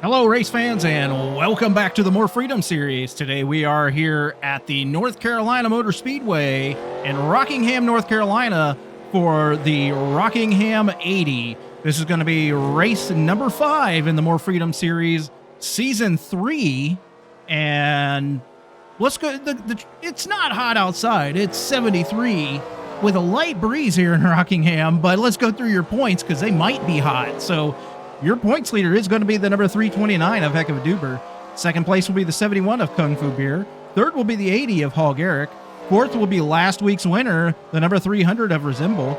Hello, race fans, and welcome back to the More Freedom series. Today we are here at the North Carolina Motor Speedway in Rockingham, North Carolina for the Rockingham 80. This is going to be race number 5 in the More Freedom series, season 3. And let's go. It's not hot outside. It's 73 with a light breeze here in Rockingham, but let's go through your points because they might be hot. So your points leader is going to be the number 329 of Heck of a Duber. Second place will be the 71 of Kung Fu Beer. Third will be the 80 of Hall Garrick. Fourth will be last week's winner, the number 300 of Resemble.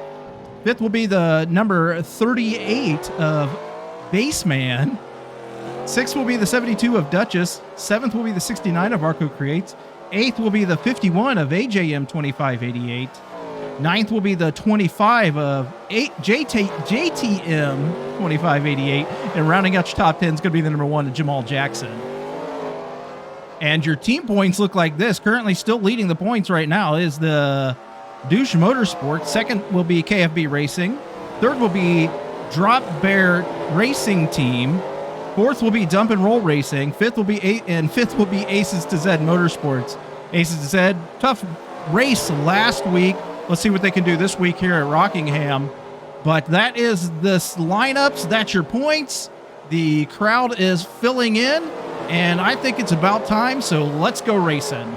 Fifth will be the number 38 of Baseman. Sixth will be the 72 of Duchess. Seventh will be the 69 of Arco Creates. Eighth will be the 51 of AJM 2588. Ninth will be the 25 of JTM 2588. And rounding out your top 10 is going to be the number 1 of Jamal Jackson. And your team points look like this. Currently still leading the points right now is the Douche Motorsports. Second will be KFB Racing. Third will be Drop Bear Racing Team. Fourth will be Dump and Roll Racing. Fifth will be Aces to Z Motorsports. Aces to Z, tough race last week. Let's see what they can do this week here at Rockingham. But that is the lineups. That's your points. The crowd is filling in, and I think it's about time, so let's go racing.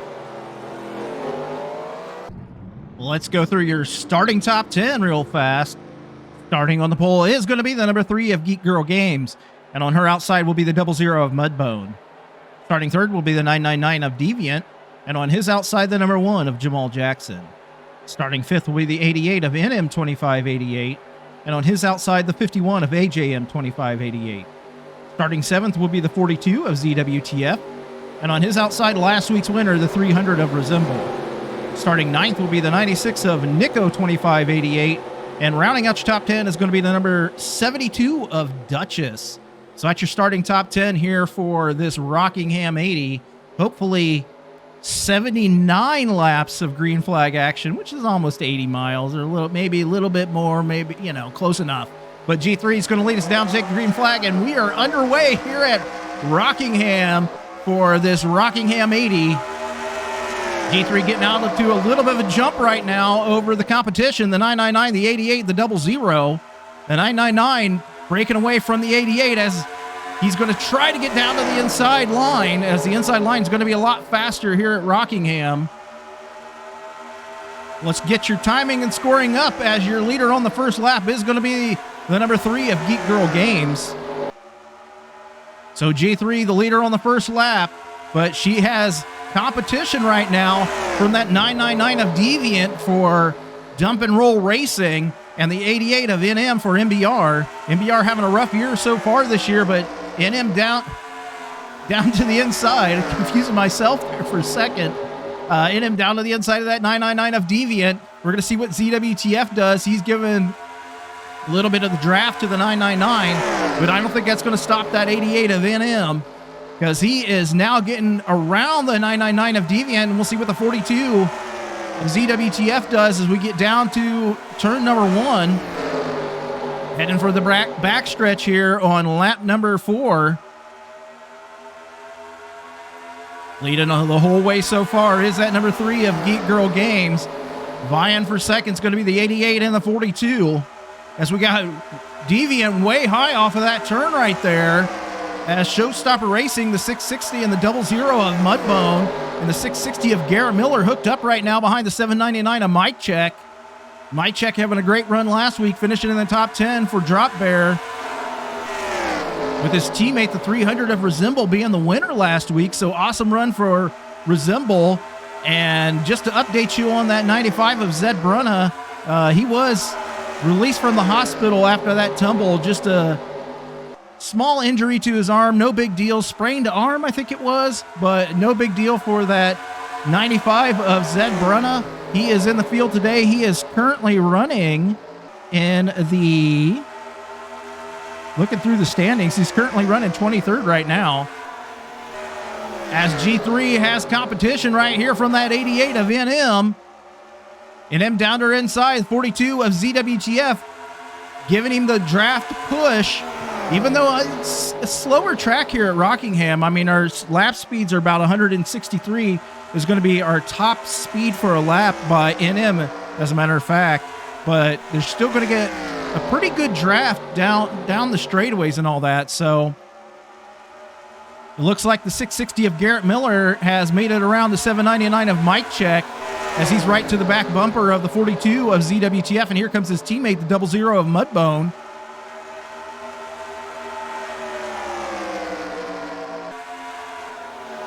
Let's go through your starting top 10 real fast. Starting on the pole is going to be the number 3 of Geek Girl Games, and on her outside will be the 00 of Mudbone. Starting third will be the 999 of Deviant, and on his outside the number 1 of Jamal Jackson. Starting fifth will be the 88 of NM 2588, and on his outside the 51 of AJM 2588. Starting seventh will be the 42 of ZWTF, and on his outside last week's winner, the 300 of Resemble. Starting ninth will be the 96 of Nico 2588, and rounding out your top 10 is going to be the number 72 of Duchess. So that's your starting top 10 here for this Rockingham 80. Hopefully 79 laps of green flag action, which is almost 80 miles, or maybe a little bit more, maybe, close enough. But G3 is going to lead us down to take the green flag, and we are underway here at Rockingham for this Rockingham 80. G3 getting out to a little bit of a jump right now over the competition, the 999, the 88, the 00. The 999 breaking away from the 88 as he's going to try to get down to the inside line, as the inside line is going to be a lot faster here at Rockingham. Let's get your timing and scoring up, as your leader on the first lap is going to be the number 3 of Geek Girl Games. So G3, the leader on the first lap, but she has competition right now from that 999 of Deviant for Dump and Roll Racing and the 88 of NM for MBR. MBR having a rough year so far this year, but NM down to the inside. Confusing myself there for a second. NM down to the inside of that 999 of Deviant. We're going to see what ZWTF does. He's given a little bit of the draft to the 999, but I don't think that's going to stop that 88 of NM, because he is now getting around the 999 of Deviant, and we'll see what the 42 of ZWTF does as we get down to turn number 1. Heading for the back stretch here on lap number 4. Leading the whole way so far is that number 3 of Geek Girl Games. Vying for second is going to be the 88 and the 42. As we got Deviant way high off of that turn right there. As Showstopper Racing, the 660 and the 00 of Mudbone, and the 660 of Garrett Miller hooked up right now behind the 799 of Mike Check. Mike Check having a great run last week, finishing in the top 10 for Drop Bear, with his teammate, the 300 of Resemble, being the winner last week. So awesome run for Resemble. And just to update you on that 95 of Zed Brunna, he was released from the hospital after that tumble. Just a small injury to his arm, no big deal. Sprained arm, I think it was, but no big deal for that 95 of Zed Brunna. He is in the field today. He is currently running in the, looking through the standings, he's currently running 23rd right now. As G3 has competition right here from that 88 of NM. NM down to her inside, 42 of ZWTF, giving him the draft push. Even though it's a slower track here at Rockingham, I mean, our lap speeds are about 163 is going to be our top speed for a lap by NM, as a matter of fact. But they're still going to get a pretty good draft down the straightaways and all that. So it looks like the 660 of Garrett Miller has made it around the 799 of Mike Check as he's right to the back bumper of the 42 of ZWTF. And here comes his teammate, the 00 of Mudbone.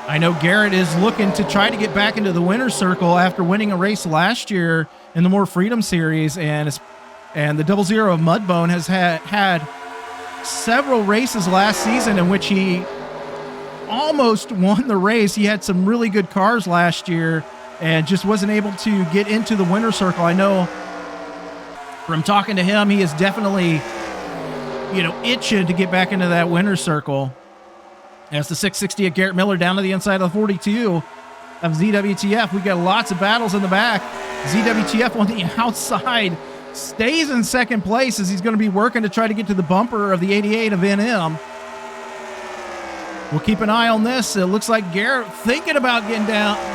I know Garrett is looking to try to get back into the winner's circle after winning a race last year in the More Freedom Series, and the 00 of Mudbone has had several races last season in which he almost won the race. He had some really good cars last year and just wasn't able to get into the winner's circle. I know from talking to him, he is definitely, itching to get back into that winner's circle. As the 660 of Garrett Miller down to the inside of the 42 of ZWTF. We got lots of battles in the back. ZWTF on the outside stays in second place as he's going to be working to try to get to the bumper of the 88 of NM. We'll keep an eye on this. It looks like Garrett thinking about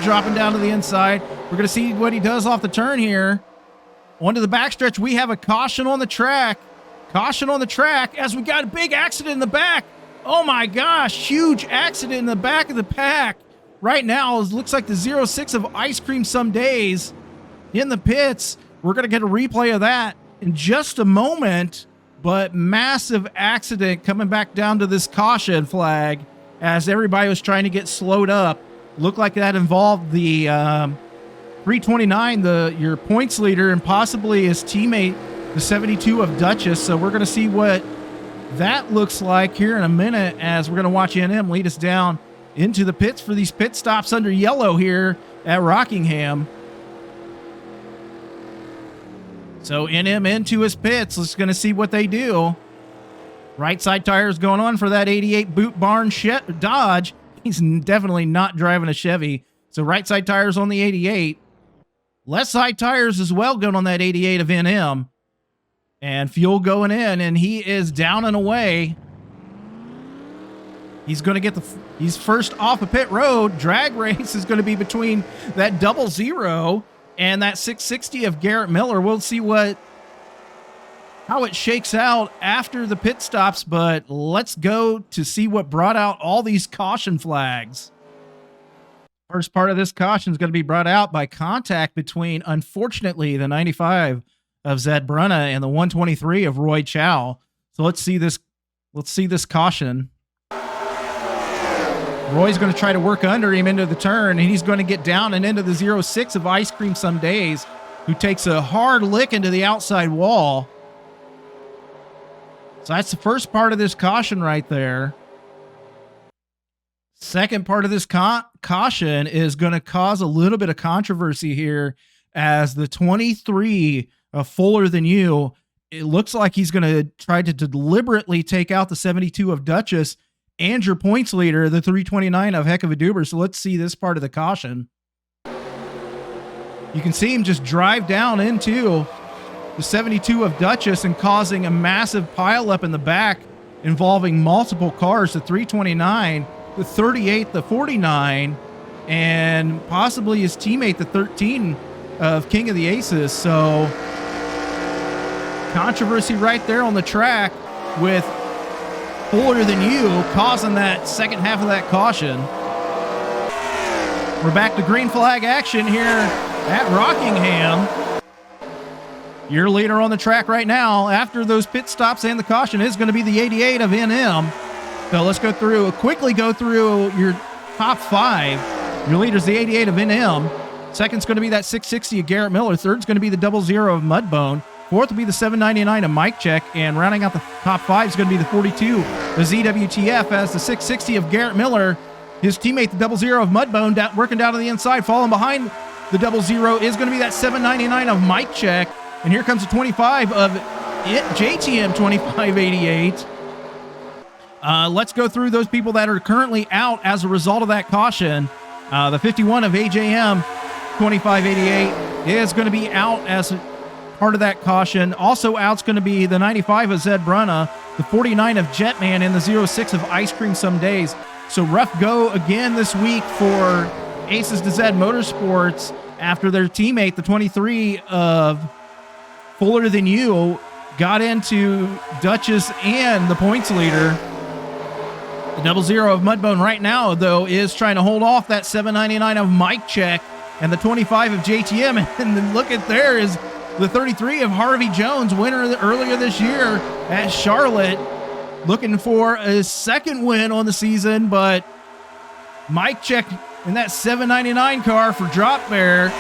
dropping down to the inside. We're going to see what he does off the turn here. Onto the backstretch, we have a caution on the track. Caution on the track as we got a big accident in the back. Oh my gosh, huge accident in the back of the pack. Right now, it looks like the 06 of Ice Cream Some Days in the pits. We're going to get a replay of that in just a moment, but massive accident coming back down to this caution flag as everybody was trying to get slowed up. Looked like that involved the 329, your points leader, and possibly his teammate, the 72 of Duchess. So we're going to see what that looks like here in a minute as we're going to watch NM lead us down into the pits for these pit stops under yellow here at Rockingham. So NM into his pits. Let's going to see what they do. Right side tires going on for that 88 Boot Barn Dodge. He's definitely not driving a Chevy. So right side tires on the 88. Left side tires as well going on that 88 of NM. And fuel going in, and he is down and away. He's going to get he's first off a pit road. Drag race is going to be between that 00 and that 660 of Garrett Miller. We'll see how it shakes out after the pit stops, but let's go to see what brought out all these caution flags. First part of this caution is going to be brought out by contact between, unfortunately, the 95 of Zed Brunna and the 123 of Roy Chow. So let's see this caution. Roy's going to try to work under him into the turn, and he's going to get down and into the 06 of Ice Cream Some Days, who takes a hard lick into the outside wall. So that's the first part of this caution right there. Second part of this caution is going to cause a little bit of controversy here as the 23 Fuller Than You, it looks like he's going to try to deliberately take out the 72 of Duchess and your points leader, the 329 of Heck of a Duber. So let's see this part of the caution. You can see him just drive down into the 72 of Duchess and causing a massive pileup in the back involving multiple cars, the 329, the 38, the 49, and possibly his teammate, the 13 of King of the Aces. So controversy right there on the track with Fuller Than You causing that second half of that caution. We're back to green flag action here at Rockingham. Your leader on the track right now after those pit stops and the caution is going to be the 88 of NM. So let's quickly go through your top five. Your leader's the 88 of NM. Second's going to be that 660 of Garrett Miller. Third's going to be the 00 of Mudbone. Fourth will be the 799 of Mike Check. And rounding out the top five is going to be the 42, the ZWTF, as the 660 of Garrett Miller. His teammate, the 00 of Mudbone, working down to the inside. Falling behind the 00 is going to be that 799 of Mike Check. And here comes the 25 of JTM 2588. Let's go through those people that are currently out as a result of that caution. The 51 of AJM 2588 is going to be out as part of that caution. Also out's going to be the 95 of Zed Brunna, the 49 of Jetman, and the 06 of Ice Cream Some Days. So rough go again this week for Aces to Z Motorsports after their teammate, the 23 of Fuller Than You, got into Duchess and the points leader. The 00 of Mudbone right now, though, is trying to hold off that 799 of Mike Check and the 25 of JTM. And then look at there is the 33 of Harvey Jones, winner earlier this year at Charlotte, looking for a second win on the season. But Mike Check in that 799 car for Drop Bear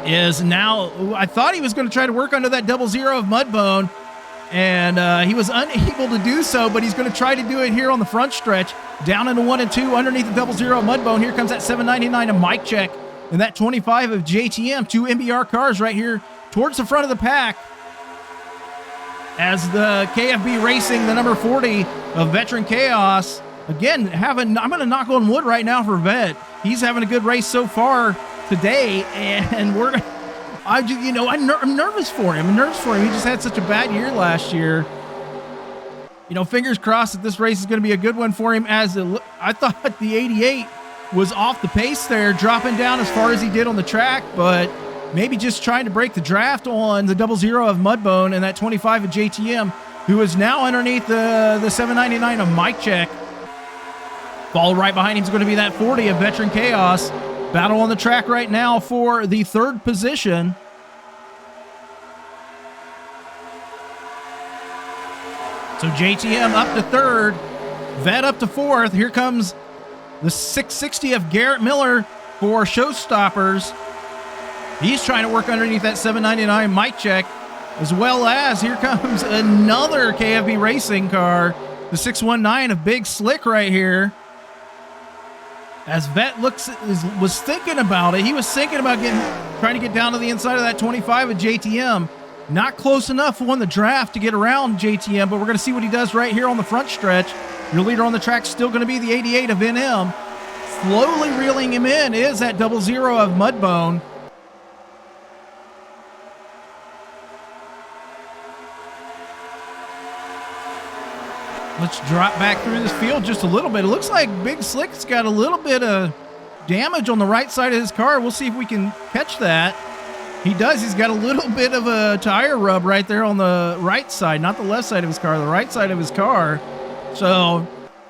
is now, I thought he was going to try to work under that 00 of Mudbone, and he was unable to do so, but he's going to try to do it here on the front stretch, down into 1 and 2 underneath the 00 of Mudbone. Here comes that 799 of Mike Check and that 25 of JTM, two MBR cars right here towards the front of the pack, as the KFB Racing, the number 40 of Veteran Chaos, again, I'm going to knock on wood right now for Vet. He's having a good race so far today, and I'm nervous for him. He just had such a bad year last year. Fingers crossed that this race is going to be a good one for him, as I thought the 88 was off the pace there, dropping down as far as he did on the track, but maybe just trying to break the draft on the 00 of Mudbone and that 25 of JTM, who is now underneath the 799 of Mike Check. Followed right behind him is going to be that 40 of Veteran Chaos. Battle on the track right now for the third position. So JTM up to third, Vet up to fourth. Here comes the 660 of Garrett Miller for Showstoppers. He's trying to work underneath that 799 Mike Check, as well as here comes another KFB Racing car, the 619 of Big Slick right here. As Vet was thinking about it, he was thinking about trying to get down to the inside of that 25 of JTM. Not close enough on the draft to get around JTM, but we're going to see what he does right here on the front stretch. Your leader on the track is still going to be the 88 of NM. Slowly reeling him in is that 00 of Mudbone. Let's drop back through this field just a little bit. It looks like Big Slick's got a little bit of damage on the right side of his car. We'll see if we can catch that. He does. He's got a little bit of a tire rub right there on the right side, not the left side of his car, the right side of his car. So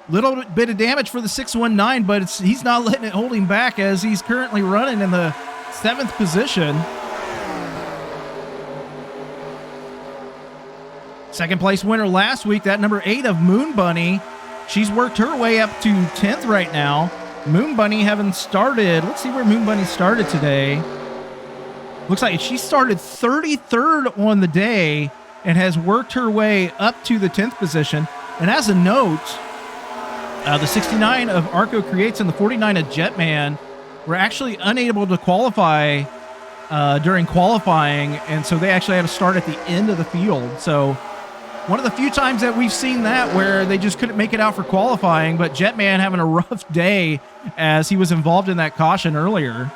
little bit of damage for the 619, but he's not letting it hold him back, as he's currently running in the 7th position. Second place winner last week, that number 8 of Moon Bunny. She's worked her way up to 10th right now. Moon Bunny having started, let's see where Moon Bunny started today. Looks like she started 33rd on the day and has worked her way up to the 10th position. And as a note, the 69 of Arco Creates and the 49 of Jetman were actually unable to qualify during qualifying, and so they actually had to start at the end of the field. So one of the few times that we've seen that where they just couldn't make it out for qualifying, but Jetman having a rough day as he was involved in that caution earlier.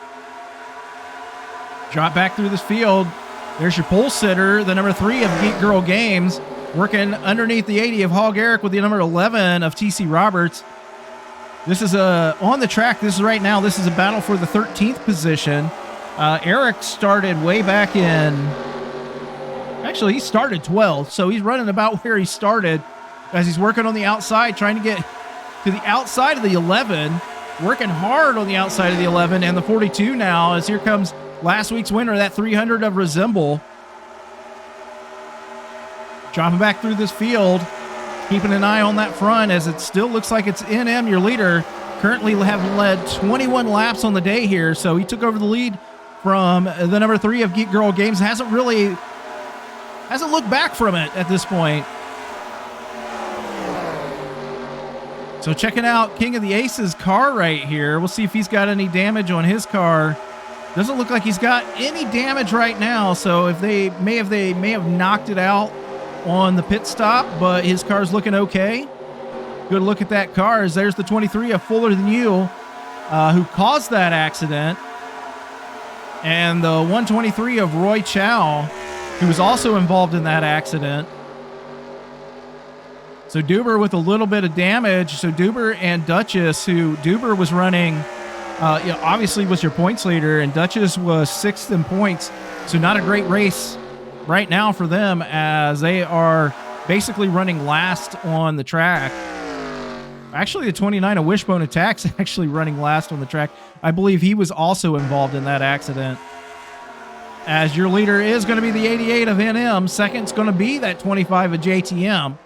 Drop back through this field. There's your pole sitter, the number 3 of Geek Girl Games, working underneath the 80 of Hog Eric with the number 11 of TC Roberts. This is on the track. This is right now. This is a battle for the 13th position. Eric started way back in. Actually, he started 12th, so he's running about where he started as he's working on the outside, trying to get to the outside of the 11, working hard on the outside of the 11 and the 42 now, as here comes last week's winner, that 300 of Resemble. Dropping back through this field, keeping an eye on that front, as it still looks like it's NM, your leader, currently have led 21 laps on the day here, so he took over the lead from the number 3 of Geek Girl Games. Hasn't looked back from it at this point. So checking out King of the Aces car right here. We'll see if he's got any damage on his car. Doesn't look like he's got any damage right now, so if they may have knocked it out on the pit stop, but his car's looking okay. Good look at that car, as there's the 23 of Fuller Than You, who caused that accident, and the 123 of Roy Chow, who was also involved in that accident. So Duber with a little bit of damage. So Duber and Duchess, who Duber was running, obviously was your points leader, and Duchess was 6th in points. So not a great race right now for them, as they are basically running last on the track. Actually, the 29 of Wishbone Attack's actually running last on the track. I believe he was also involved in that accident. As your leader is going to be the 88 of NM. Second's going to be that 25 of JTM.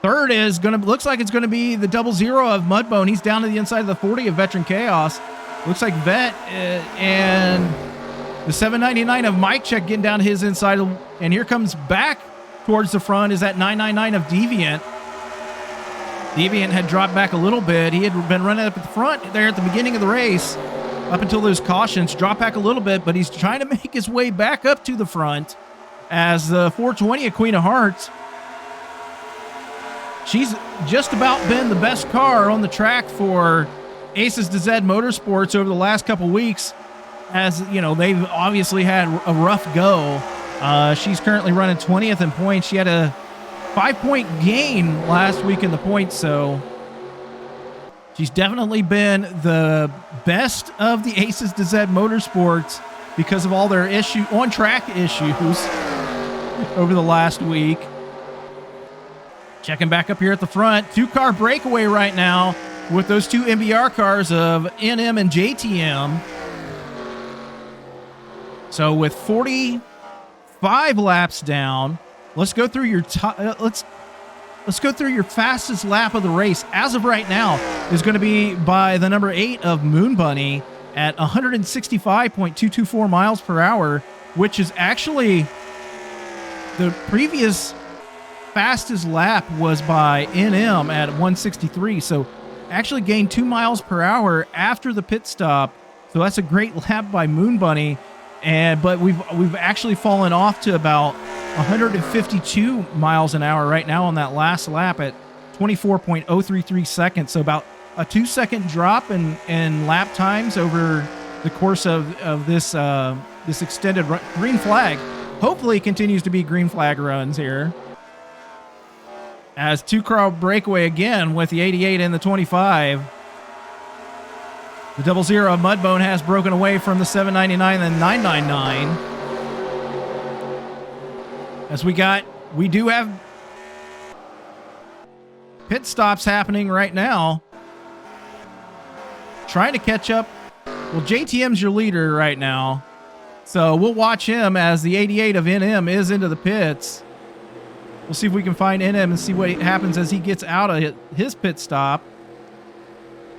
Third is looks like it's going to be the 00 of Mudbone. He's down to the inside of the 40 of Veteran Chaos. Looks like Vet and the 799 of Mike Check getting down to his inside. And here comes back towards the front is that 999 of Deviant. Deviant had dropped back a little bit. He had been running up at the front there at the beginning of the race up until those cautions. Dropped back a little bit, but he's trying to make his way back up to the front as the 420 of Queen of Hearts. She's just about been the best car on the track for Aces to Z Motorsports over the last couple weeks. As you know, they've obviously had a rough go. She's currently running 20th in points. She had a 5-point gain last week in the points, so she's definitely been the best of the Aces to Z Motorsports because of all their on-track issues over the last week. Checking back up here at the front, 2-car breakaway right now with those 2 MBR cars of NM and JTM. So with 45 laps down, let's go through your let's go through your fastest lap of the race. As of right now, is going to be by the number 8 of Moon Bunny at 165.224 miles per hour, which is actually the previous fastest lap was by NM at 163. So actually gained 2 miles per hour after the pit stop. So that's a great lap by Moon Bunny. But we've actually fallen off to about 152 miles an hour right now on that last lap at 24.033 seconds. So about a 2-second drop in lap times over the course of this extended green flag. Hopefully it continues to be green flag runs here. As 2-car breakaway again with the 88 and the 25. The 00 of Mudbone has broken away from the 799 and 999. As we do have pit stops happening right now. Trying to catch up. Well, JTM's your leader right now. So we'll watch him as the 88 of NM is into the pits. We'll see if we can find NM and see what happens as he gets out of his pit stop.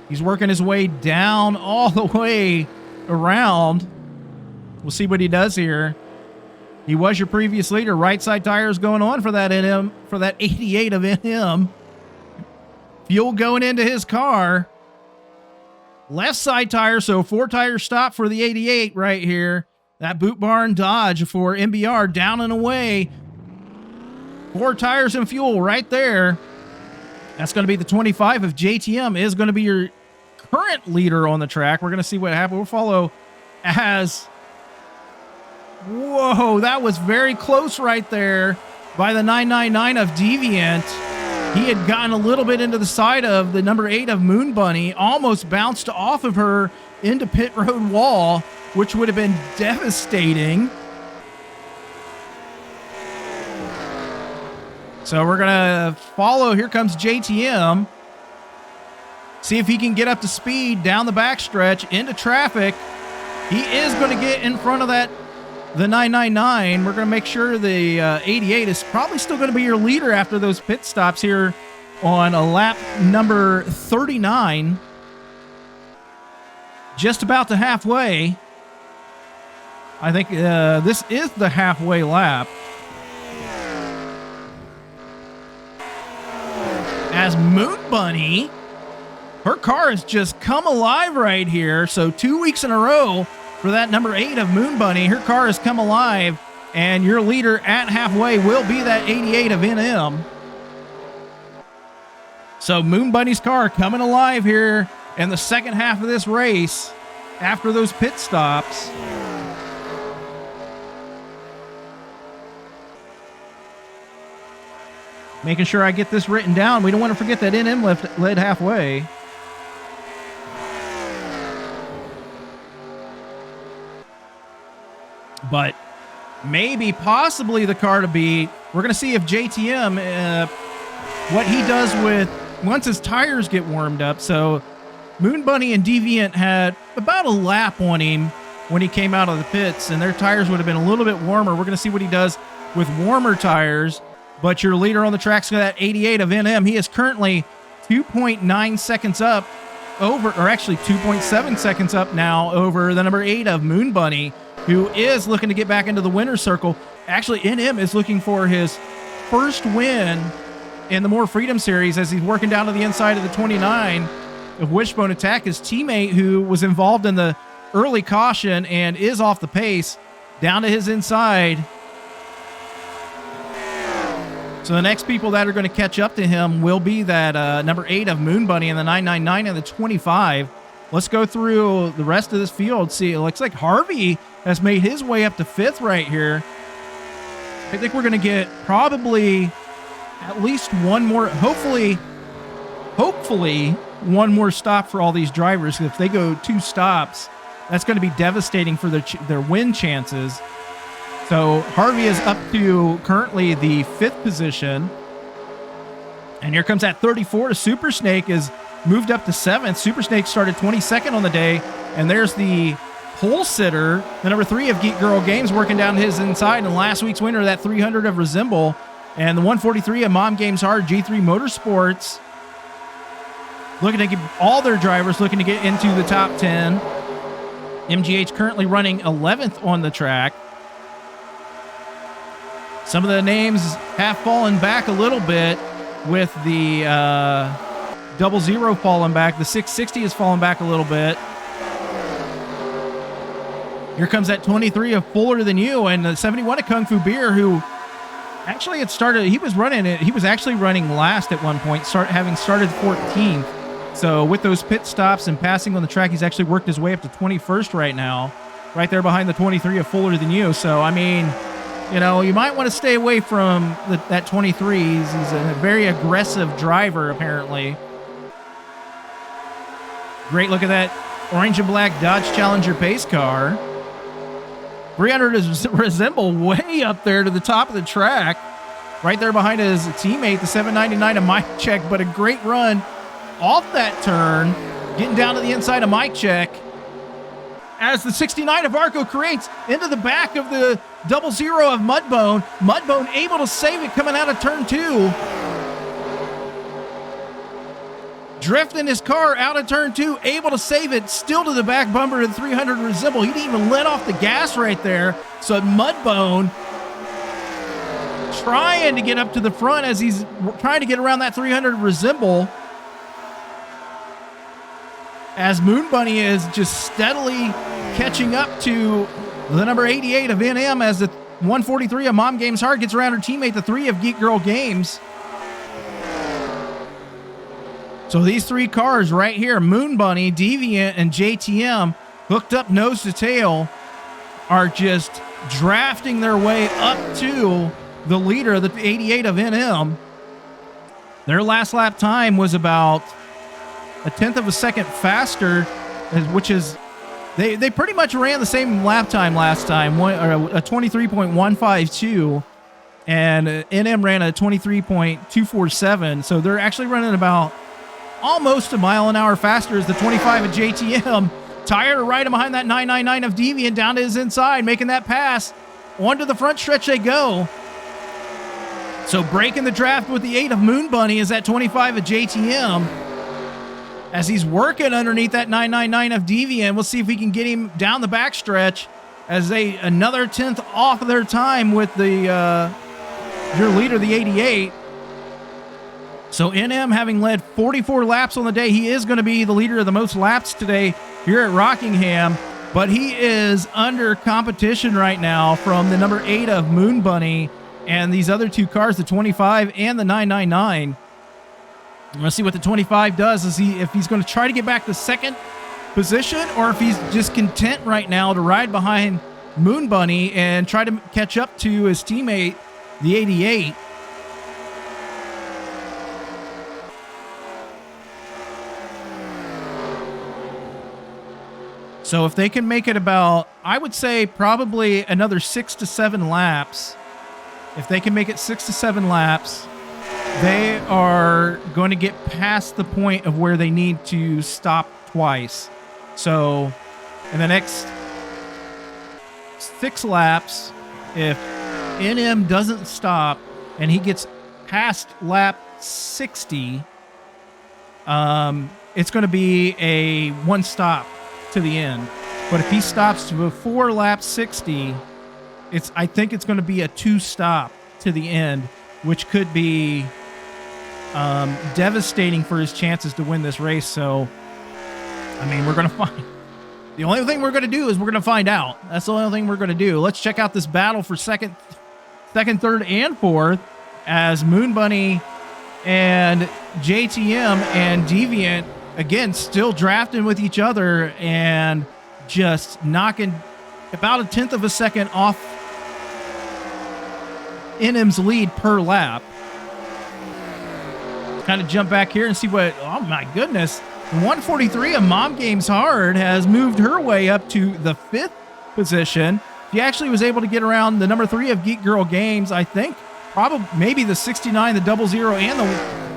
He's working his way down all the way around. We'll see what he does here. He was your previous leader. Right side tires going on for that NM, for that 88 of NM. Fuel going into his car. Left side tire, so 4-tire stop for the 88 right here. That Boot Barn Dodge for MBR down and away. 4 tires and fuel right there. That's going to be the 25 of JTM is going to be your current leader on the track. We're going to see what happens. We'll follow as... Whoa, that was very close right there by the 999 of Deviant. He had gotten a little bit into the side of the number 8 of Moon Bunny, almost bounced off of her into pit road wall, which would have been devastating. So we're going to follow. Here comes JTM. See if he can get up to speed down the backstretch into traffic. He is going to get in front of the 999. We're going to make sure the 88 is probably still going to be your leader after those pit stops here on a lap number 39. Just about to halfway. I think this is the halfway lap. As Moon Bunny, her car has just come alive right here. So 2 weeks in a row for that number 8 of Moon Bunny. Her car has come alive, and your leader at halfway will be that 88 of NM. So Moon Bunny's car coming alive here in the second half of this race after those pit stops. Making sure I get this written down. We don't want to forget that NM led halfway. But maybe, possibly the car to beat. We're going to see if JTM, what he does with once his tires get warmed up. So Moon Bunny and Deviant had about a lap on him when he came out of the pits, and their tires would have been a little bit warmer. We're going to see what he does with warmer tires. But your leader on the track's got that 88 of NM. He is currently 2.9 seconds up over, or actually 2.7 seconds up now over the number 8 of Moon Bunny, who is looking to get back into the winner's circle. Actually, NM is looking for his first win in the More Freedom Series as he's working down to the inside of the 29 of Wishbone Attack. His teammate, who was involved in the early caution and is off the pace, down to his inside. So the next people that are going to catch up to him will be that number 8 of Moon Bunny and the 999 and the 25. Let's go through the rest of this field. See, it looks like Harvey has made his way up to 5th right here. I think we're going to get probably at least one more, hopefully one more stop for all these drivers. If they go 2 stops, that's going to be devastating for their win chances. So Harvey is up to currently the 5th position. And here comes that 34 to Super Snake, is moved up to 7th. Super Snake started 22nd on the day. And there's the pole sitter, the number 3 of Geek Girl Games, working down his inside. And last week's winner, that 300 of Resemble. And the 143 of Mom Games Hard, G3 Motorsports. Looking to get all their drivers looking to get into the top 10. MGH currently running 11th on the track. Some of the names have fallen back a little bit with the 00 falling back. The 660 has fallen back a little bit. Here comes that 23 of Fuller Than You and the 71 of Kung Fu Beer, who actually had started, he was actually running last at one point, having started 14th. So with those pit stops and passing on the track, he's actually worked his way up to 21st right now, right there behind the 23 of Fuller Than You. So, I mean, you know, you might want to stay away from that 23. He's a very aggressive driver, apparently. Great look at that orange and black Dodge Challenger pace car. 300 is Resemble way up there to the top of the track. Right there behind his teammate, the 799 of Mike Check, but a great run off that turn, getting down to the inside of Mike Check. As the 69 of Arco creates into the back of the 00 of Mudbone. Mudbone able to save it coming out of turn 2. Drifting his car out of turn 2, able to save it, still to the back bumper of the 300 Resemble. He didn't even let off the gas right there. So Mudbone trying to get up to the front as he's trying to get around that 300 Resemble. As Moon Bunny is just steadily catching up to the number 88 of NM, as the 143 of Mom Games Hard gets around her teammate, the 3 of Geek Girl Games. So these 3 cars right here, Moon Bunny, Deviant, and JTM, hooked up nose to tail, are just drafting their way up to the leader, the 88 of NM. Their last lap time was about a 1/10 of a second faster, which is, they pretty much ran the same lap time last time, a 23.152, and NM ran a 23.247. So they're actually running about almost a mile an hour faster as the 25 of JTM. Tire to right behind that 999 of Deviant, down to his inside, making that pass. Onto the front stretch they go. So breaking the draft with the 8 of Moon Bunny is that 25 of JTM. As he's working underneath that 999 of Deviant. We'll see if we can get him down the backstretch as they another 10th off of their time with the your leader, the 88. So NM, having led 44 laps on the day, he is going to be the leader of the most laps today here at Rockingham. But he is under competition right now from the number 8 of Moon Bunny and these other 2 cars, the 25 and the 999. Let's see what the 25 does. If he's going to try to get back to second position, or if he's just content right now to ride behind Moon Bunny and try to catch up to his teammate, the 88. So if they can make it about, I would say probably another 6 to 7 laps. If they can make it 6 to 7 laps, they are going to get past the point of where they need to stop twice. So in the next 6 laps, if NM doesn't stop and he gets past lap 60, it's going to be a 1 stop to the end. But if he stops before lap 60, I think it's going to be a 2 stop to the end, which could be devastating for his chances to win this race. So, I mean, we're going to find. The only thing we're going to do is we're going to find out. That's the only thing we're going to do. Let's check out this battle for second, third, and fourth as Moon Bunny and JTM and Deviant, again, still drafting with each other and just knocking about 1/10 of a second off NM's lead per lap. Kind of jump back here and see what, oh my goodness, 143 of Mom Games Hard has moved her way up to the 5th position. She actually was able to get around the number 3 of Geek Girl Games, I think, probably maybe the 69, the 00,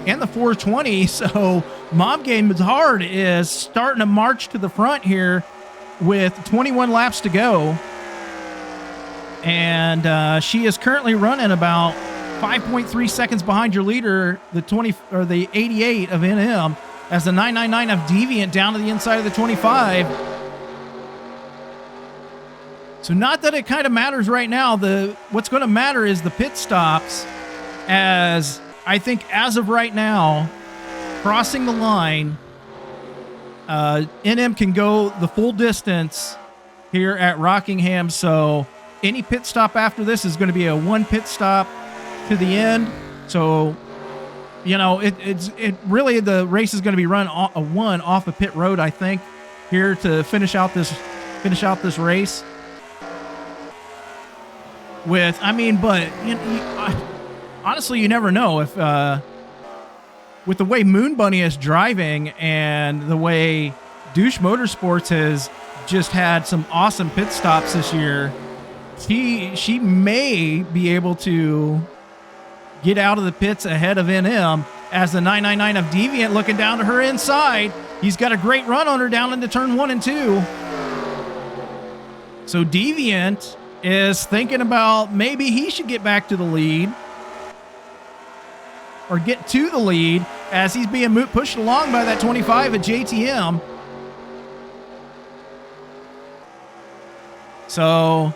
and the 420. So Mom Games Hard is starting to march to the front here with 21 laps to go. And she is currently running about 5.3 seconds behind your leader, the 88 of NM, as the 999 of Deviant down to the inside of the 25. So not that it kind of matters right now. What's going to matter is the pit stops, as I think as of right now, crossing the line, NM can go the full distance here at Rockingham. So any pit stop after this is going to be a 1 pit stop to the end. So, you know, it really, the race is going to be run a 1 off of pit road, I think, here to finish out this race. With, I mean, but honestly, you never know if with the way Moon Bunny is driving and the way Douche Motorsports has just had some awesome pit stops this year, she may be able to get out of the pits ahead of NM, as the 999 of Deviant looking down to her inside. He's got a great run on her down into turn 1 and 2. So Deviant is thinking about maybe he should get back to the lead, or get to the lead, as he's being pushed along by that 25 at JTM. So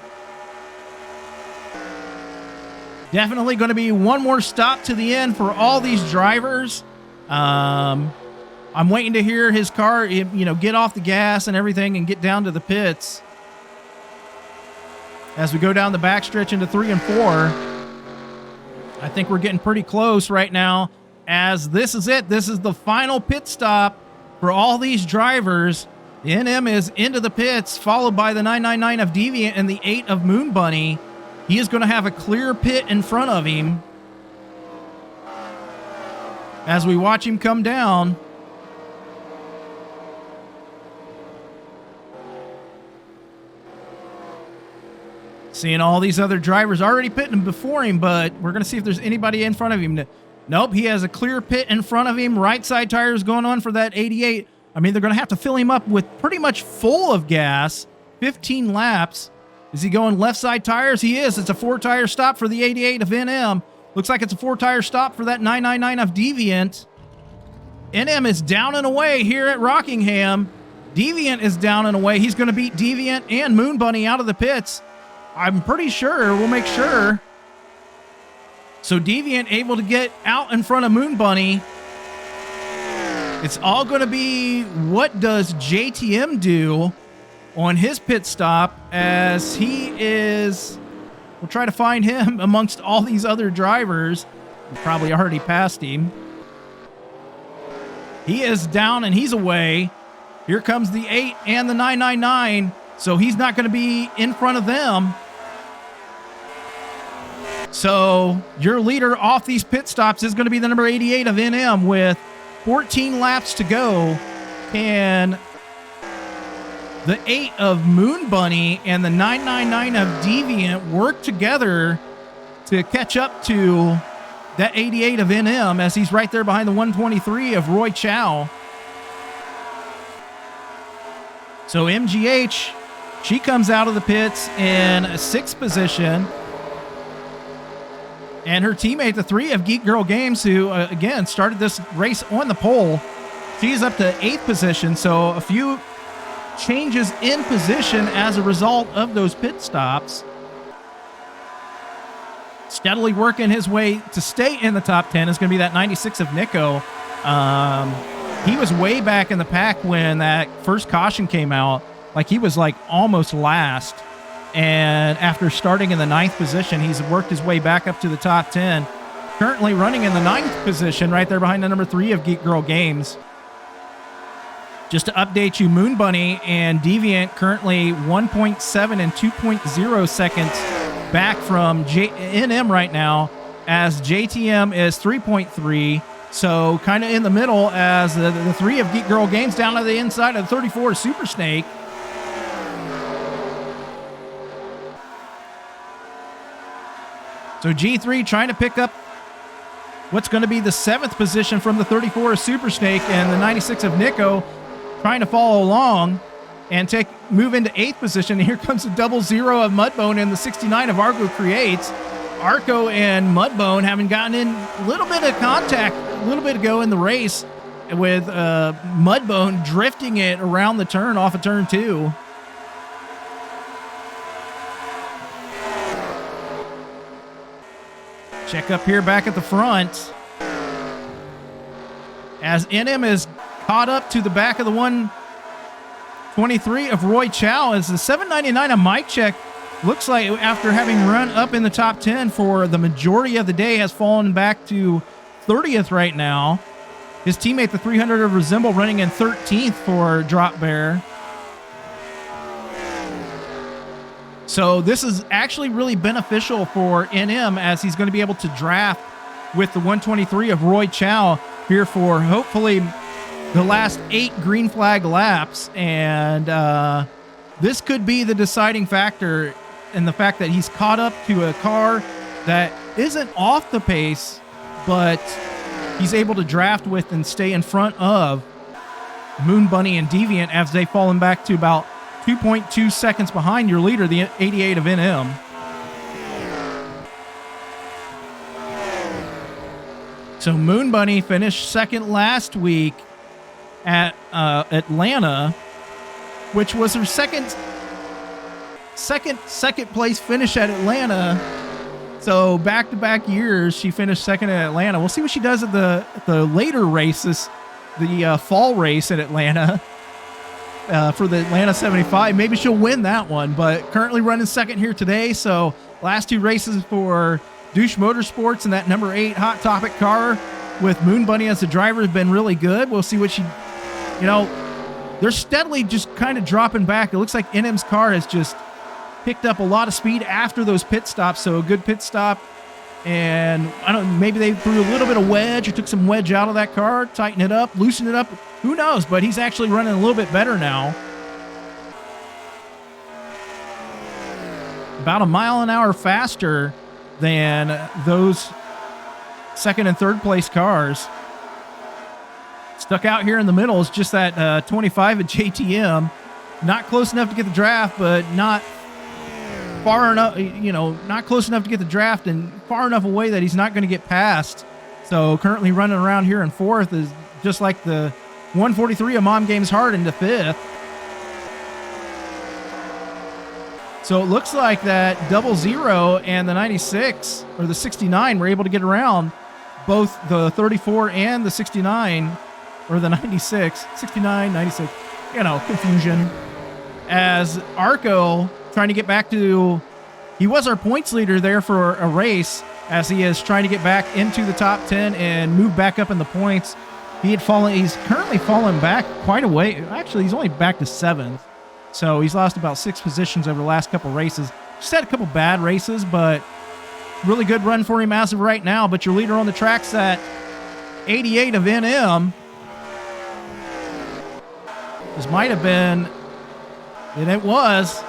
definitely going to be one more stop to the end for all these drivers. I'm waiting to hear his car, get off the gas and everything and get down to the pits. As we go down the backstretch into 3 and 4, I think we're getting pretty close right now, as this is it. This is the final pit stop for all these drivers. The NM is into the pits, followed by the 999 of Deviant and the 8 of Moon Bunny. He is going to have a clear pit in front of him as we watch him come down. Seeing all these other drivers already pitting before him, but we're going to see if there's anybody in front of him. Nope, he has a clear pit in front of him. Right side tires going on for that 88. I mean, they're going to have to fill him up with pretty much full of gas. 15 laps. Is he going left side tires? He is. It's a 4-tire stop for the 88 of NM. Looks like it's a 4-tire stop for that 999 of Deviant. NM is down and away here at Rockingham. Deviant is down and away. He's going to beat Deviant and Moon Bunny out of the pits. I'm pretty sure. We'll make sure. So Deviant able to get out in front of Moon Bunny. It's all going to be, what does JTM do on his pit stop, as he is, we'll try to find him amongst all these other drivers. We probably already passed him. He is down and he's away. Here comes the 8 and the 999. So he's not going to be in front of them. So your leader off these pit stops is going to be the number 88 of NM with 14 laps to go. Can The 8 of Moon Bunny and the 999 of Deviant work together to catch up to that 88 of NM, as he's right there behind the 123 of Roy Chow. So MGH, she comes out of the pits in 6th position. And her teammate, the 3 of Geek Girl Games, who, again, started this race on the pole, she's up to 8th position. So a few changes in position as a result of those pit stops. Steadily working his way to stay in the top 10 is going to be that 96 of Nico. He was way back in the pack when that first caution came out. Like, he was like almost last. And after starting in the 9th position, he's worked his way back up to the top 10. Currently running in the 9th position, right there behind the number 3 of Geek Girl Games. Just to update you, Moon Bunny and Deviant currently 1.7 and 2.0 seconds back from NM right now, as JTM is 3.3. So kind of in the middle, as the 3 of Geek Girl Games down to the inside of the 34 Super Snake. So G3 trying to pick up what's going to be the 7th position from the 34 of Super Snake, and the 96 of Nico trying to follow along and move into 8th position. And here comes the 00 of Mudbone and the 69 of Argo Creates. Arco and Mudbone having gotten in a little bit of contact a little bit ago in the race, with Mudbone drifting it around the turn off of turn 2. Check up here back at the front, as NM is caught up to the back of the 123 of Roy Chow, as the 799 of Mike Check looks like, after having run up in the top 10 for the majority of the day, has fallen back to 30th right now. His teammate, the 300 of Resemble, running in 13th for Drop Bear. So this is actually really beneficial for NM, as he's going to be able to draft with the 123 of Roy Chow here for hopefully the last 8 green flag laps. And this could be the deciding factor in the fact that he's caught up to a car that isn't off the pace, but he's able to draft with and stay in front of Moon Bunny and Deviant, as they've fallen back to about 2.2 seconds behind your leader, the 88 of NM. So Moon Bunny finished second last week at Atlanta, which was her second place finish at Atlanta. So back-to-back years, she finished second at Atlanta. We'll see what she does at the later races, the fall race at Atlanta. For the Atlanta 75. Maybe she'll win that one, but currently running second here today. So last 2 races for Douche Motorsports and that number 8 Hot Topic car with Moon Bunny as the driver has been really good. We'll see what she, they're steadily just kind of dropping back. It looks like NM's car has just picked up a lot of speed after those pit stops. So a good pit stop, and maybe they threw a little bit of wedge or took some wedge out of that car, tighten it up, loosen it up. Who knows? But he's actually running a little bit better now. About a mile an hour faster than those second and third place cars. Stuck out here in the middle is just that 25 at JTM. Not close enough to get the draft, but not far enough, not close enough to get the draft, and far enough away that he's not going to get past. So currently running around here in 4th is just like the 143 of Mom Games Hard into 5th. So it looks like that 00 and the 96 or the 69 were able to get around both the 34 and the 69, or the 96, 69, 96, confusion. As Arco trying to get back to, he was our points leader there for a race, as he is trying to get back into the top 10 and move back up in the points. He's currently fallen back quite a way. Actually, he's only back to 7th. So he's lost about 6 positions over the last couple races. Just had a couple bad races, but really good run for him as of right now. But your leader on the track's at 88 of NM. This might have been And it was.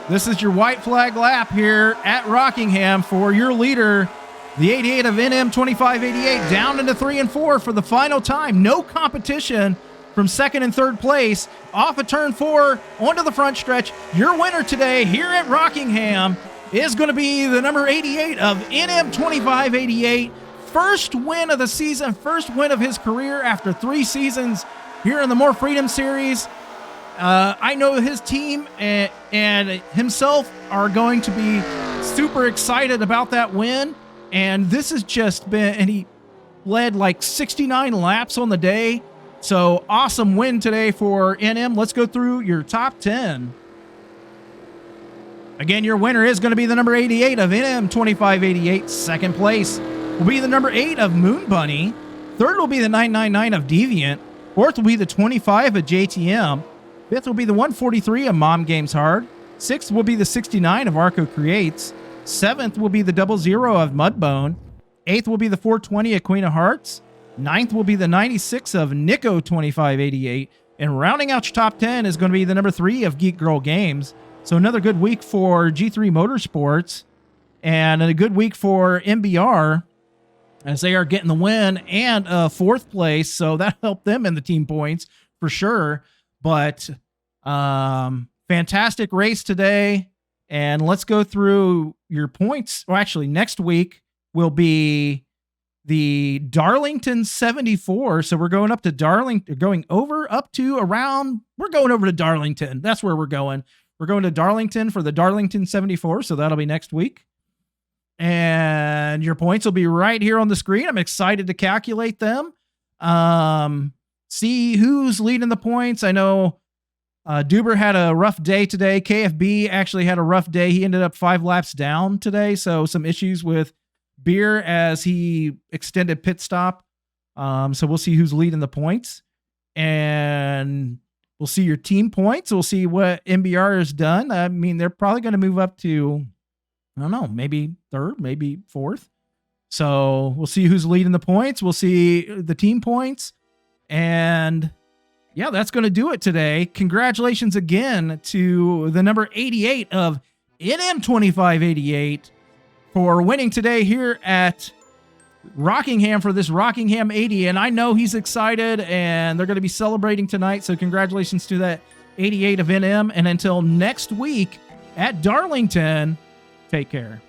This is your white flag lap here at Rockingham for your leader, the 88 of NM 2588, down into 3 and 4 for the final time. No competition from second and third place. Off of turn 4, onto the front stretch. Your winner today here at Rockingham is going to be the number 88 of NM 2588. First win of the season, first win of his career after 3 seasons here in the More Freedom Series. I know his team and himself are going to be super excited about that win. And this has just been, and he led like 69 laps on the day. So awesome win today for NM. Let's go through your top 10. Again, your winner is going to be the number 88 of NM 2588. Second place will be the number 8 of Moon Bunny. Third will be the 999 of Deviant. Fourth will be the 25 of JTM. Fifth will be the 143 of Mom Games Hard. Sixth will be the 69 of Arco Creates. Seventh will be the 00 of Mudbone. Eighth will be the 420 of Queen of Hearts. Ninth will be the 96 of Nico 2588. And rounding out your top 10 is going to be the number 3 of Geek Girl Games. So another good week for G3 Motorsports and a good week for MBR as they are getting the win and fourth place. So that helped them in the team points for sure. But fantastic race today. And let's go through your points. Well, actually, next week will be the Darlington 74. So we're going up to Darlington, going over up to around, we're going over to Darlington. That's where we're going. We're going to Darlington for the Darlington 74. So that'll be next week. And your points will be right here on the screen. I'm excited to calculate them. See who's leading the points. I know Duber had a rough day today. KFB actually had a rough day. He ended up 5 laps down today. So some issues with Beer as he extended pit stop. So we'll see who's leading the points. And we'll see your team points. We'll see what MBR has done. I mean, they're probably going to move up to, I don't know, maybe third, maybe fourth. So we'll see who's leading the points. We'll see the team points. And yeah, that's going to do it today. Congratulations again to the number 88 of NM 2588 for winning today here at Rockingham for this Rockingham 80. And I know he's excited and they're going to be celebrating tonight. So congratulations to that 88 of NM. And until next week at Darlington, take care.